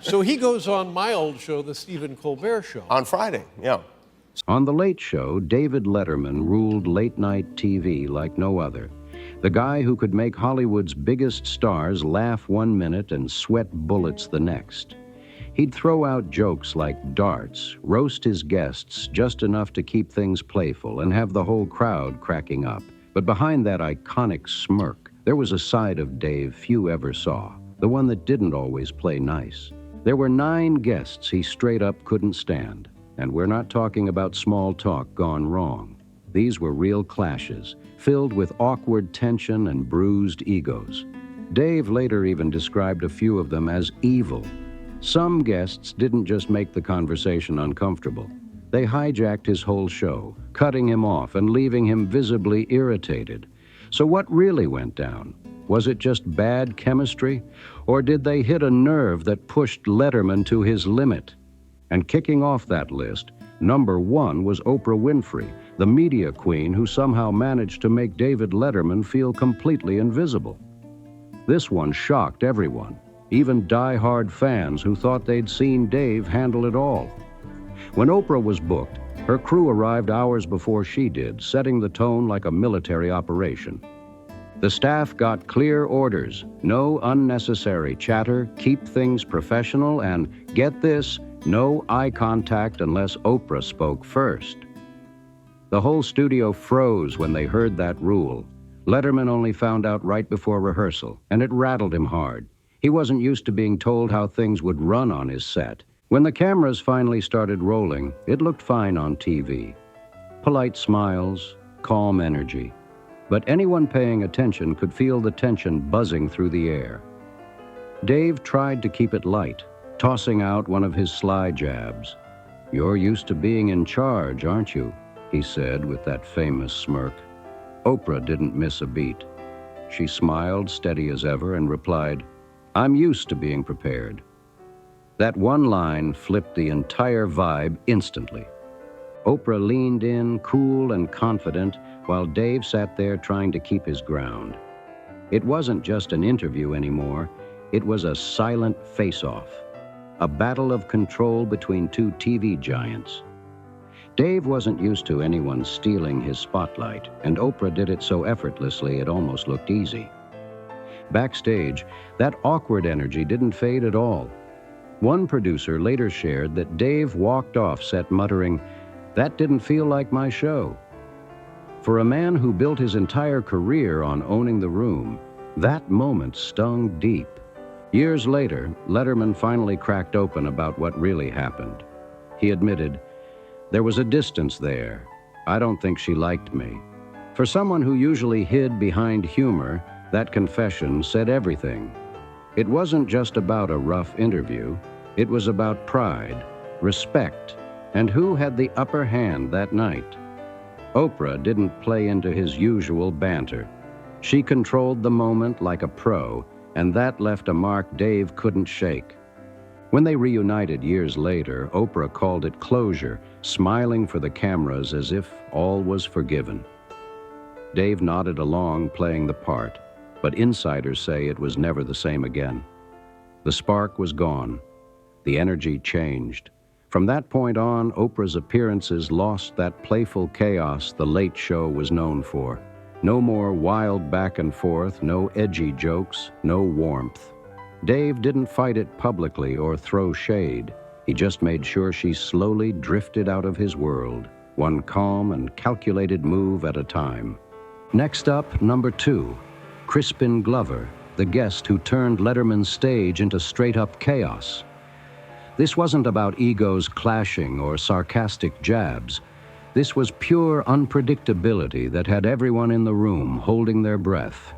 So he goes on my old show, the Stephen Colbert Show. On Friday, yeah. On The Late Show, David Letterman ruled late-night TV like no other. The guy who could make Hollywood's biggest stars laugh 1 minute and sweat bullets the next. He'd throw out jokes like darts, roast his guests just enough to keep things playful, and have the whole crowd cracking up. But behind that iconic smirk, there was a side of Dave few ever saw, the one that didn't always play nice. There were 9 guests he straight up couldn't stand. And we're not talking about small talk gone wrong. These were real clashes, filled with awkward tension and bruised egos. Dave later even described a few of them as evil. Some guests didn't just make the conversation uncomfortable. They hijacked his whole show, cutting him off and leaving him visibly irritated. So what really went down? Was it just bad chemistry? Or did they hit a nerve that pushed Letterman to his limit? And kicking off that list, number 1 was Oprah Winfrey, the media queen who somehow managed to make David Letterman feel completely invisible. This one shocked everyone, even die-hard fans who thought they'd seen Dave handle it all. When Oprah was booked, her crew arrived hours before she did, setting the tone like a military operation. The staff got clear orders: no unnecessary chatter, keep things professional, and get this, no eye contact unless Oprah spoke first. The whole studio froze when they heard that rule. Letterman only found out right before rehearsal, and it rattled him hard. He wasn't used to being told how things would run on his set. When the cameras finally started rolling, it looked fine on TV. Polite smiles, calm energy. But anyone paying attention could feel the tension buzzing through the air. Dave tried to keep it light, tossing out one of his sly jabs. "You're used to being in charge, aren't you?" he said with that famous smirk. Oprah didn't miss a beat. She smiled, steady as ever, and replied, "I'm used to being prepared." That one line flipped the entire vibe instantly. Oprah leaned in, cool and confident, while Dave sat there trying to keep his ground. It wasn't just an interview anymore. It was a silent face-off. A battle of control between 2 TV giants. Dave wasn't used to anyone stealing his spotlight, and Oprah did it so effortlessly it almost looked easy. Backstage, that awkward energy didn't fade at all. One producer later shared that Dave walked off set muttering, "That didn't feel like my show." For a man who built his entire career on owning the room, that moment stung deep. Years later, Letterman finally cracked open about what really happened. He admitted, "There was a distance there. I don't think she liked me." For someone who usually hid behind humor, that confession said everything. It wasn't just about a rough interview. It was about pride, respect, and who had the upper hand that night. Oprah didn't play into his usual banter. She controlled the moment like a pro, and that left a mark Dave couldn't shake. When they reunited years later, Oprah called it closure, smiling for the cameras as if all was forgiven. Dave nodded along, playing the part, but insiders say it was never the same again. The spark was gone. The energy changed. From that point on, Oprah's appearances lost that playful chaos The Late Show was known for. No more wild back and forth, no edgy jokes, no warmth. Dave didn't fight it publicly or throw shade. He just made sure she slowly drifted out of his world, one calm and calculated move at a time. Next up, number 2, Crispin Glover, the guest who turned Letterman's stage into straight-up chaos. This wasn't about egos clashing or sarcastic jabs. This was pure unpredictability that had everyone in the room holding their breath.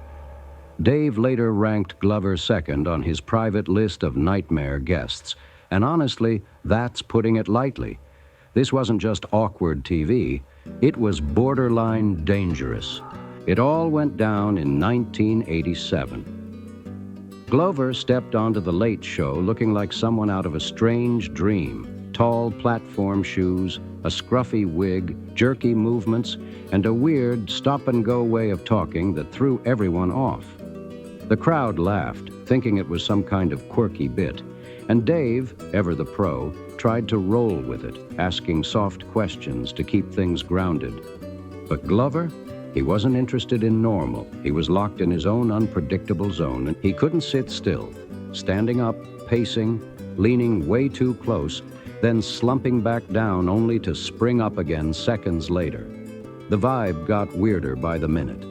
Dave later ranked Glover second on his private list of nightmare guests, and honestly, that's putting it lightly. This wasn't just awkward TV, it was borderline dangerous. It all went down in 1987. Glover stepped onto The Late Show looking like someone out of a strange dream. Tall platform shoes, a scruffy wig, jerky movements, and a weird stop-and-go way of talking that threw everyone off. The crowd laughed, thinking it was some kind of quirky bit. And Dave, ever the pro, tried to roll with it, asking soft questions to keep things grounded. But Glover, he wasn't interested in normal. He was locked in his own unpredictable zone, and he couldn't sit still, standing up, pacing, leaning way too close, then slumping back down only to spring up again seconds later. The vibe got weirder by the minute.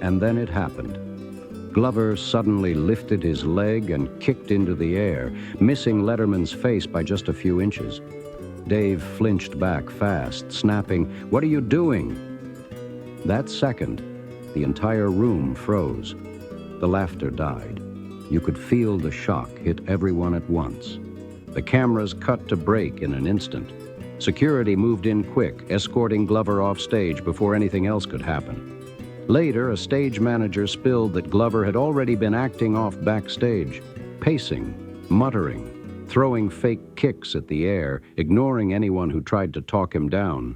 And then it happened. Glover suddenly lifted his leg and kicked into the air, missing Letterman's face by just a few inches. Dave flinched back fast, snapping, "What are you doing?" That second, the entire room froze. The laughter died. You could feel the shock hit everyone at once. The cameras cut to break in an instant. Security moved in quick, escorting Glover off stage before anything else could happen. Later, a stage manager spilled that Glover had already been acting off backstage, pacing, muttering, throwing fake kicks at the air, ignoring anyone who tried to talk him down.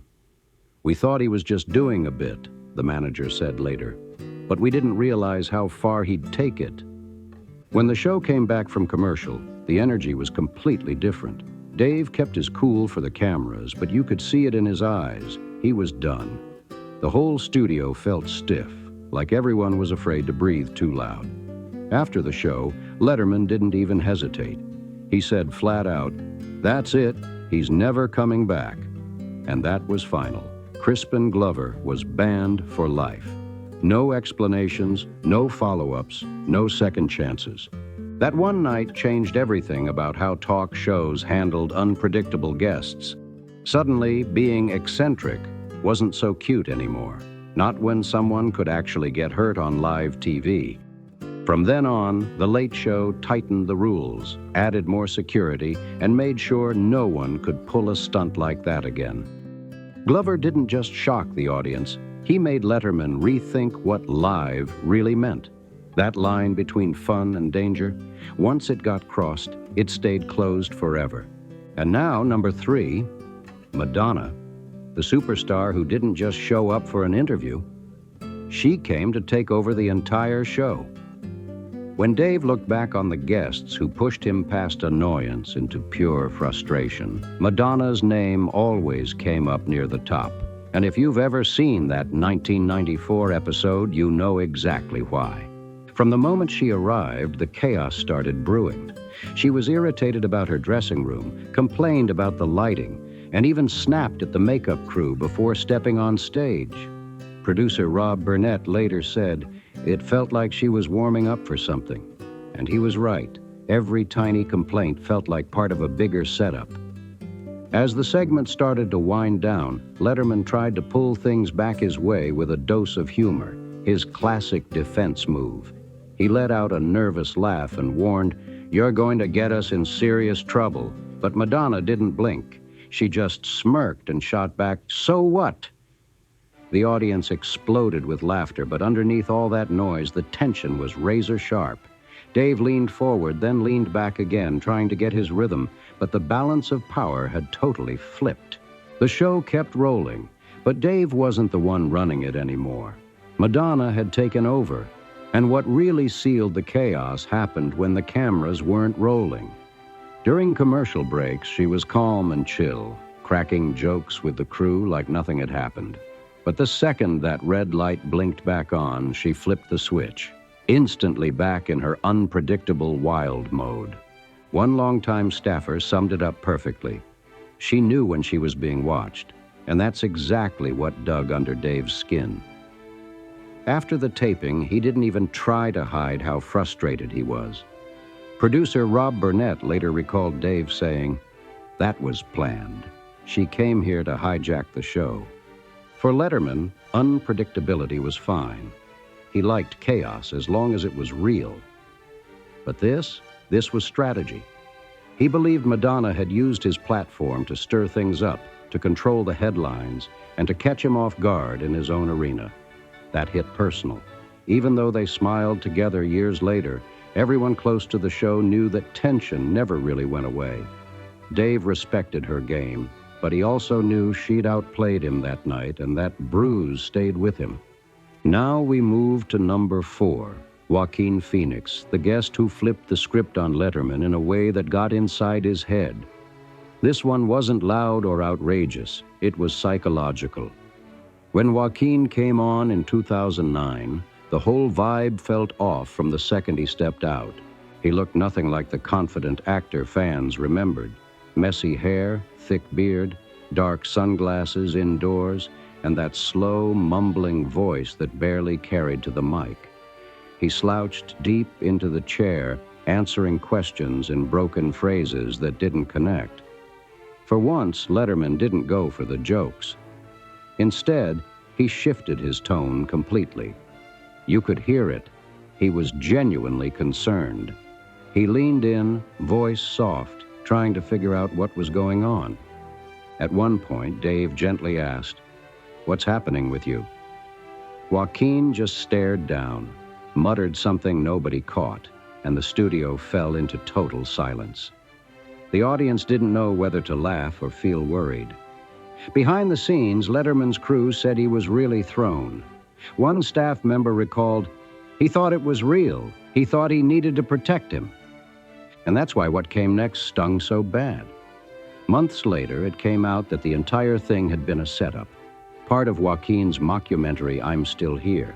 "We thought he was just doing a bit," the manager said later, "but we didn't realize how far he'd take it." When the show came back from commercial, the energy was completely different. Dave kept his cool for the cameras, but you could see it in his eyes. He was done. The whole studio felt stiff, like everyone was afraid to breathe too loud. After the show, Letterman didn't even hesitate. He said flat out, "That's it, he's never coming back." And that was final. Crispin Glover was banned for life. No explanations, no follow-ups, no second chances. That one night changed everything about how talk shows handled unpredictable guests. Suddenly, being eccentric wasn't so cute anymore, not when someone could actually get hurt on live TV. From then on, The Late Show tightened the rules, added more security, and made sure no one could pull a stunt like that again. Glover didn't just shock the audience, he made Letterman rethink what live really meant. That line between fun and danger, once it got crossed, it stayed closed forever. And now, number 3, Madonna, the superstar who didn't just show up for an interview. She came to take over the entire show. When Dave looked back on the guests who pushed him past annoyance into pure frustration, Madonna's name always came up near the top. And if you've ever seen that 1994 episode, you know exactly why. From the moment she arrived, the chaos started brewing. She was irritated about her dressing room, complained about the lighting, and even snapped at the makeup crew before stepping on stage. Producer Rob Burnett later said, "It felt like she was warming up for something." And he was right. Every tiny complaint felt like part of a bigger setup. As the segment started to wind down, Letterman tried to pull things back his way with a dose of humor, his classic defense move. He let out a nervous laugh and warned, "You're going to get us in serious trouble." But Madonna didn't blink. She just smirked and shot back, "So what?" The audience exploded with laughter, but underneath all that noise, the tension was razor sharp. Dave leaned forward, then leaned back again, trying to get his rhythm, but the balance of power had totally flipped. The show kept rolling, but Dave wasn't the one running it anymore. Madonna had taken over, and what really sealed the chaos happened when the cameras weren't rolling. During commercial breaks, she was calm and chill, cracking jokes with the crew like nothing had happened. But the second that red light blinked back on, she flipped the switch, instantly back in her unpredictable wild mode. One longtime staffer summed it up perfectly. She knew when she was being watched, and that's exactly what dug under Dave's skin. After the taping, he didn't even try to hide how frustrated he was. Producer Rob Burnett later recalled Dave saying, "That was planned. She came here to hijack the show." For Letterman, unpredictability was fine. He liked chaos as long as it was real. But this was strategy. He believed Madonna had used his platform to stir things up, to control the headlines, and to catch him off guard in his own arena. That hit personal. Even though they smiled together years later, everyone close to the show knew that tension never really went away. Dave respected her game, but he also knew she'd outplayed him that night, and that bruise stayed with him. Now we move to number 4, Joaquin Phoenix, the guest who flipped the script on Letterman in a way that got inside his head. This one wasn't loud or outrageous. It was psychological. When Joaquin came on in 2009, the whole vibe felt off from the second he stepped out. He looked nothing like the confident actor fans remembered. Messy hair, thick beard, dark sunglasses indoors, and that slow, mumbling voice that barely carried to the mic. He slouched deep into the chair, answering questions in broken phrases that didn't connect. For once, Letterman didn't go for the jokes. Instead, he shifted his tone completely. You could hear it. He was genuinely concerned. He leaned in, voice soft, trying to figure out what was going on. At one point, Dave gently asked, "What's happening with you?" Joaquin just stared down, muttered something nobody caught, and the studio fell into total silence. The audience didn't know whether to laugh or feel worried. Behind the scenes, Letterman's crew said he was really thrown. One staff member recalled, "He thought it was real. He thought he needed to protect him." And that's why what came next stung so bad. Months later, it came out that the entire thing had been a setup, part of Joaquin's mockumentary I'm Still Here.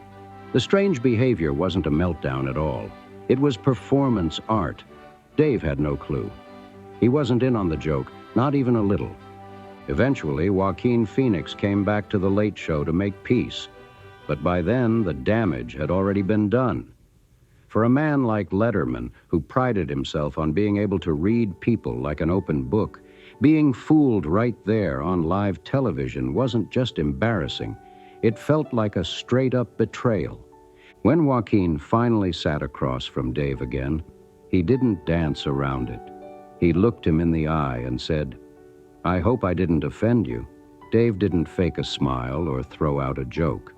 The strange behavior wasn't a meltdown at all. It was performance art. Dave had no clue. He wasn't in on the joke, not even a little. Eventually, Joaquin Phoenix came back to The Late Show to make peace. But by then, the damage had already been done. For a man like Letterman, who prided himself on being able to read people like an open book, being fooled right there on live television wasn't just embarrassing. It felt like a straight-up betrayal. When Joaquin finally sat across from Dave again, he didn't dance around it. He looked him in the eye and said, "I hope I didn't offend you." Dave didn't fake a smile or throw out a joke.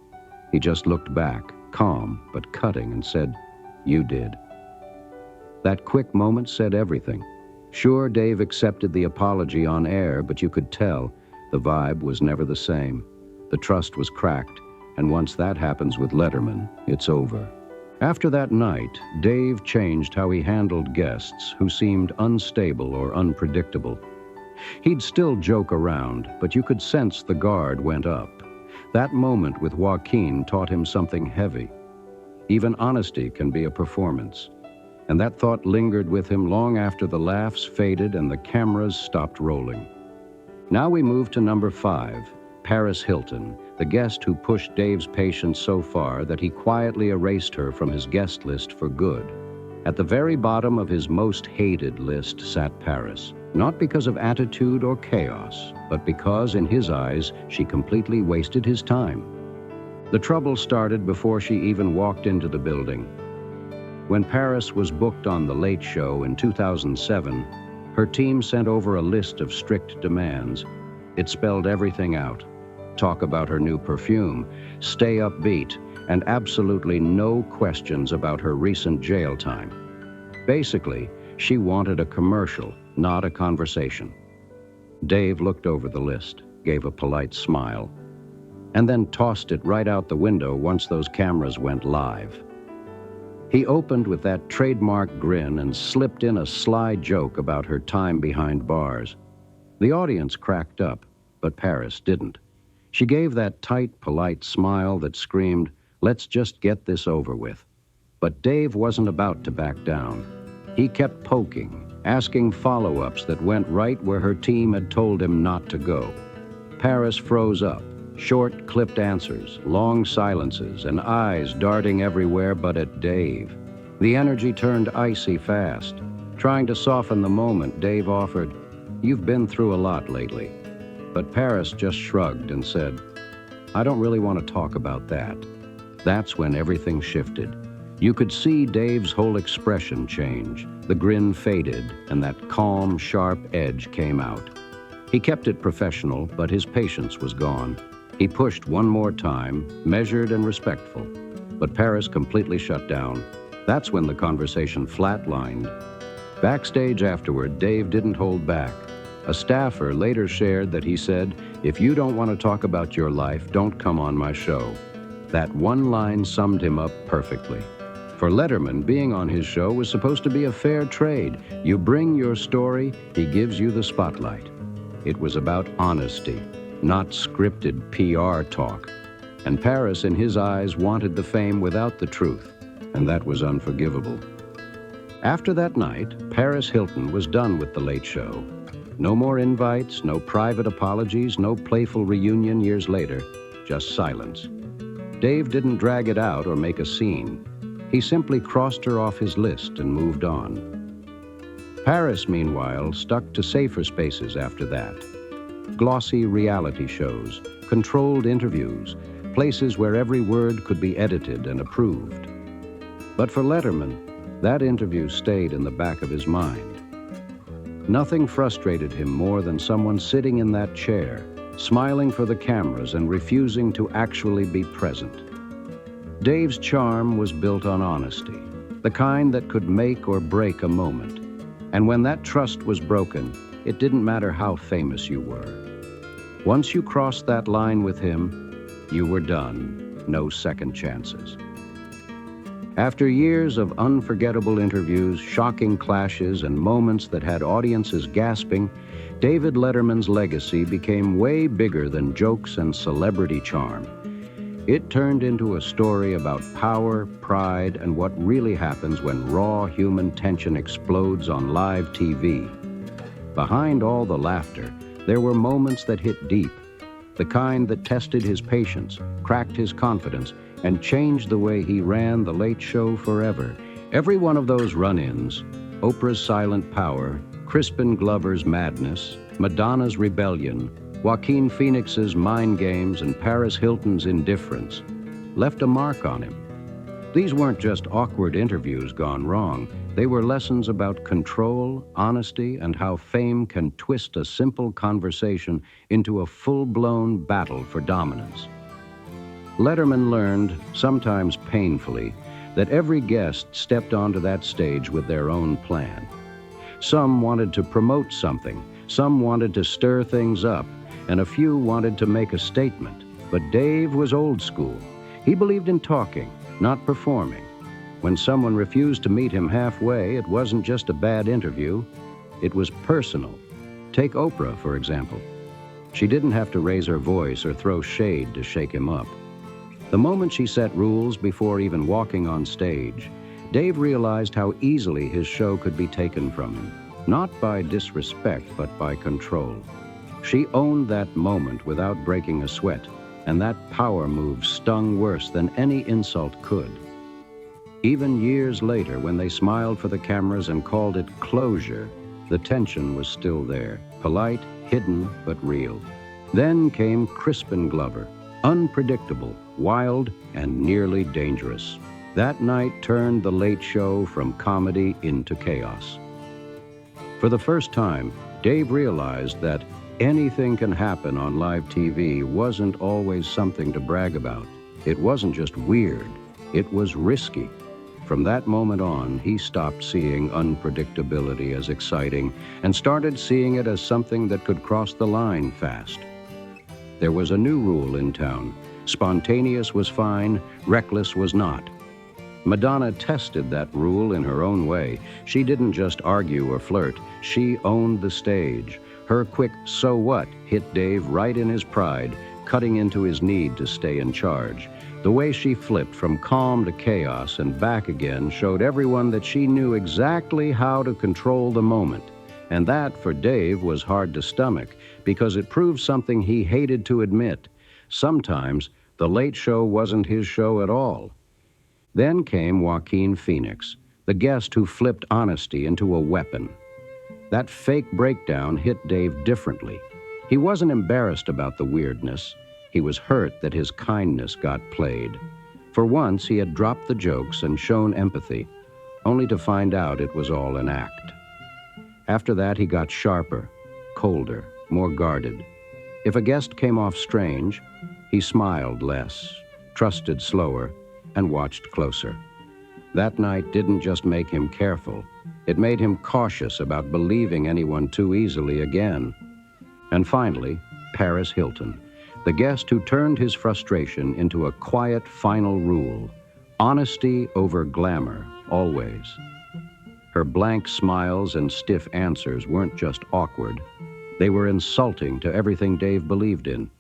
He just looked back, calm but cutting, and said, "You did." That quick moment said everything. Sure, Dave accepted the apology on air, but you could tell the vibe was never the same. The trust was cracked, and once that happens with Letterman, it's over. After that night, Dave changed how he handled guests who seemed unstable or unpredictable. He'd still joke around, but you could sense the guard went up. That moment with Joaquin taught him something heavy. Even honesty can be a performance. And that thought lingered with him long after the laughs faded and the cameras stopped rolling. Now we move to number 5, Paris Hilton, the guest who pushed Dave's patience so far that he quietly erased her from his guest list for good. At the very bottom of his most hated list sat Paris, not because of attitude or chaos, but because, in his eyes, she completely wasted his time. The trouble started before she even walked into the building. When Paris was booked on The Late Show in 2007, her team sent over a list of strict demands. It spelled everything out. Talk about her new perfume, stay upbeat, and absolutely no questions about her recent jail time. Basically, she wanted a commercial, not a conversation. Dave looked over the list, gave a polite smile, and then tossed it right out the window once those cameras went live. He opened with that trademark grin and slipped in a sly joke about her time behind bars. The audience cracked up, but Paris didn't. She gave that tight, polite smile that screamed, "Let's just get this over with." But Dave wasn't about to back down. He kept poking, asking follow-ups that went right where her team had told him not to go. Paris froze up. Short, clipped answers, long silences, and eyes darting everywhere but at Dave. The energy turned icy fast. Trying to soften the moment, Dave offered, "You've been through a lot lately." But Paris just shrugged and said, "I don't really want to talk about that." That's when everything shifted. You could see Dave's whole expression change. The grin faded, and that calm, sharp edge came out. He kept it professional, but his patience was gone. He pushed one more time, measured and respectful, but Paris completely shut down. That's when the conversation flatlined. Backstage afterward, Dave didn't hold back. A staffer later shared that he said, "If you don't want to talk about your life, don't come on my show." That one line summed him up perfectly. For Letterman, being on his show was supposed to be a fair trade. You bring your story, he gives you the spotlight. It was about honesty, not scripted PR talk. And Paris, in his eyes, wanted the fame without the truth, and that was unforgivable. After that night, Paris Hilton was done with The Late Show. No more invites, no private apologies, no playful reunion years later, just silence. Dave didn't drag it out or make a scene. He simply crossed her off his list and moved on. Paris, meanwhile, stuck to safer spaces after that. Glossy reality shows, controlled interviews, places where every word could be edited and approved. But for Letterman, that interview stayed in the back of his mind. Nothing frustrated him more than someone sitting in that chair, smiling for the cameras and refusing to actually be present. Dave's charm was built on honesty, the kind that could make or break a moment. And when that trust was broken, it didn't matter how famous you were. Once you crossed that line with him, you were done. No second chances. After years of unforgettable interviews, shocking clashes, and moments that had audiences gasping, David Letterman's legacy became way bigger than jokes and celebrity charm. It turned into a story about power, pride, and what really happens when raw human tension explodes on live TV. Behind all the laughter, there were moments that hit deep, the kind that tested his patience, cracked his confidence, and changed the way he ran The Late Show forever. Every one of those run-ins, Oprah's silent power, Crispin Glover's madness, Madonna's rebellion, Joaquin Phoenix's mind games, and Paris Hilton's indifference, left a mark on him. These weren't just awkward interviews gone wrong. They were lessons about control, honesty, and how fame can twist a simple conversation into a full-blown battle for dominance. Letterman learned, sometimes painfully, that every guest stepped onto that stage with their own plan. Some wanted to promote something, some wanted to stir things up, and a few wanted to make a statement. But Dave was old school. He believed in talking, not performing. When someone refused to meet him halfway, it wasn't just a bad interview, it was personal. Take Oprah, for example. She didn't have to raise her voice or throw shade to shake him up. The moment she set rules before even walking on stage, Dave realized how easily his show could be taken from him, not by disrespect, but by control. She owned that moment without breaking a sweat, and that power move stung worse than any insult could. Even years later, when they smiled for the cameras and called it closure, the tension was still there, polite, hidden, but real. Then came Crispin Glover, unpredictable, wild, and nearly dangerous. That night turned The Late Show from comedy into chaos. For the first time, Dave realized that anything can happen on live TV wasn't always something to brag about. It wasn't just weird, it was risky. From that moment on, he stopped seeing unpredictability as exciting and started seeing it as something that could cross the line fast. There was a new rule in town. Spontaneous was fine, reckless was not. Madonna tested that rule in her own way. She didn't just argue or flirt, she owned the stage. Her quick "so what" hit Dave right in his pride, cutting into his need to stay in charge. The way she flipped from calm to chaos and back again showed everyone that she knew exactly how to control the moment. And that, for Dave, was hard to stomach, because it proved something he hated to admit. Sometimes, The Late Show wasn't his show at all. Then came Joaquin Phoenix, the guest who flipped honesty into a weapon. That fake breakdown hit Dave differently. He wasn't embarrassed about the weirdness. He was hurt that his kindness got played. For once, he had dropped the jokes and shown empathy, only to find out it was all an act. After that, he got sharper, colder, more guarded. If a guest came off strange, he smiled less, trusted slower, and watched closer. That night didn't just make him careful, it made him cautious about believing anyone too easily again. And finally, Paris Hilton, the guest who turned his frustration into a quiet final rule. Honesty over glamour, always. Her blank smiles and stiff answers weren't just awkward. They were insulting to everything Dave believed in.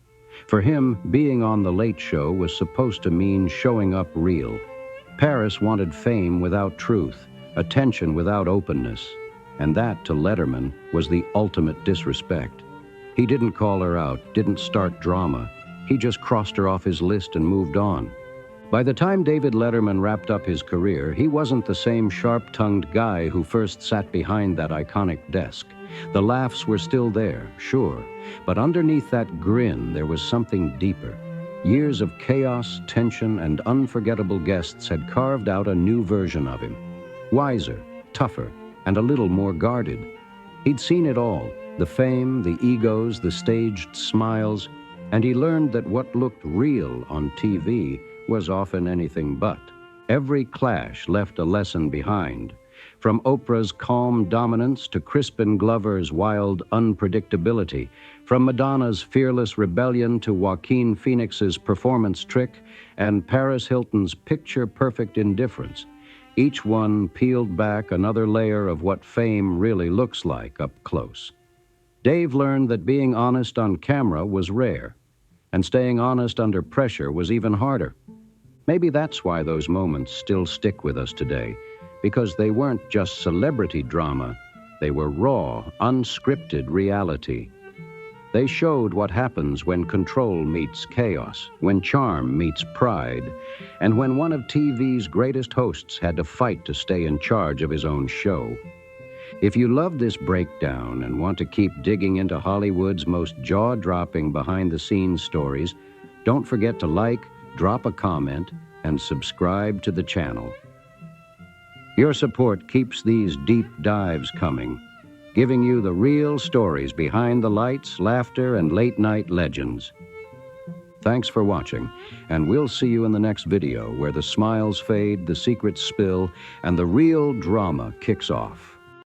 For him, being on The Late Show was supposed to mean showing up real. Paris wanted fame without truth, attention without openness, and that, to Letterman, was the ultimate disrespect. He didn't call her out, didn't start drama. He just crossed her off his list and moved on. By the time David Letterman wrapped up his career, he wasn't the same sharp-tongued guy who first sat behind that iconic desk. The laughs were still there, sure, but underneath that grin there was something deeper. Years of chaos, tension, and unforgettable guests had carved out a new version of him. Wiser, tougher, and a little more guarded. He'd seen it all, the fame, the egos, the staged smiles, and he learned that what looked real on TV was often anything but. Every clash left a lesson behind. From Oprah's calm dominance to Crispin Glover's wild unpredictability, from Madonna's fearless rebellion to Joaquin Phoenix's performance trick and Paris Hilton's picture-perfect indifference, each one peeled back another layer of what fame really looks like up close. Dave learned that being honest on camera was rare, and staying honest under pressure was even harder. Maybe that's why those moments still stick with us today, because they weren't just celebrity drama, they were raw, unscripted reality. They showed what happens when control meets chaos, when charm meets pride, and when one of TV's greatest hosts had to fight to stay in charge of his own show. If you love this breakdown and want to keep digging into Hollywood's most jaw-dropping behind-the-scenes stories, don't forget to like, drop a comment, and subscribe to the channel. Your support keeps these deep dives coming, giving you the real stories behind the lights, laughter, and late-night legends. Thanks for watching, and we'll see you in the next video where the smiles fade, the secrets spill, and the real drama kicks off.